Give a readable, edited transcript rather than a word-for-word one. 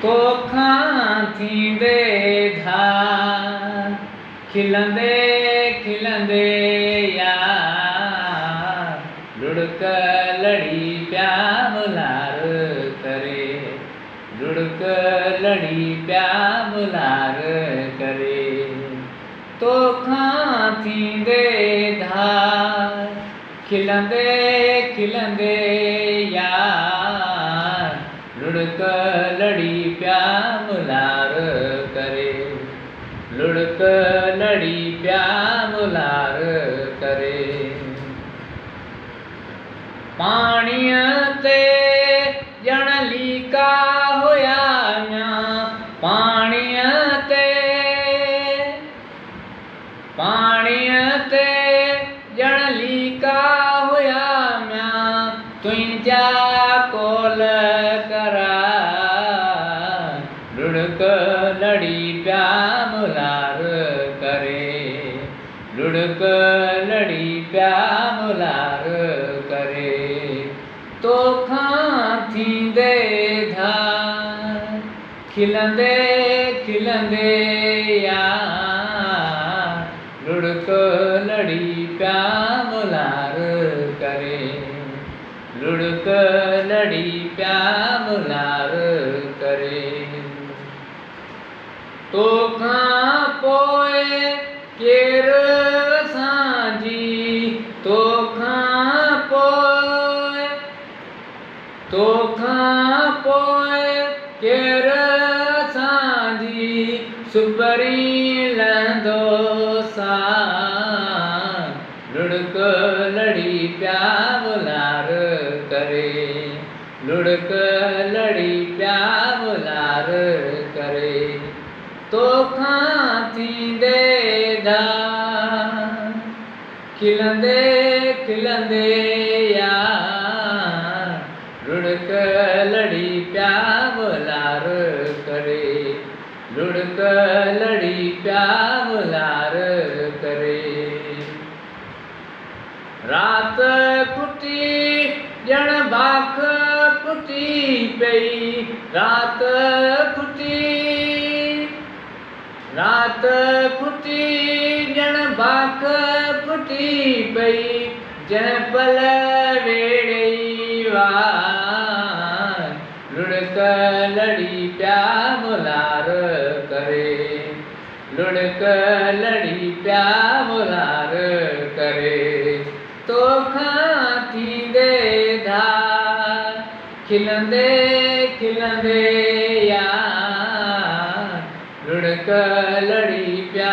तोखां थींदे धार खिलंदे खिलंदे यार लुढ़क लड़ी प्या मुलार करे लुढ़क लड़ी प्या मुलार करे तोखां थींदे धार खिलंदे खिलंदे यार लुढ़क लड़ी प्या मुलार करे लुढ़क लड़ी प्या मुलार करे पाणीअ ते ॼण लीका हुया पाणीअ ते ॼण लीका हुया तुंहिंजा कोल करा लुढ़क लड़ी प्या मुलार करे लुढ़क लड़ी प्या मुलार करे तोखां थींदे धार खिलंदे खिलंदे यार लुढ़क लड़ी प्या मुलार करे लुढ़क लड़ी प्या मुलार करे तोखां पोइ केरु असांजी तोखां पोइ केरु असांजी सुपरी लहंदो सां लुढ़क लड़ी प्या मुलार करे लुढ़क लड़ी प्या मुलार करे तोखां थींदे धार खिलंदे खिलंदे यार लुढ़क लड़ी प्या मुलार करे लुढ़क लड़ी प्या मुलार करे रात फुटी ॼण बाख फुटी पई रात फुटी ॼण बाख फुटी पई जंहिं पल वेड़ई वार लुढ़क लड़ी प्या मुलार करे लुढ़क लड़ी प्या मुलार करे तोखां थींदे धार खिलंदे खिलंदे यार लुढ़क लड़ी प्या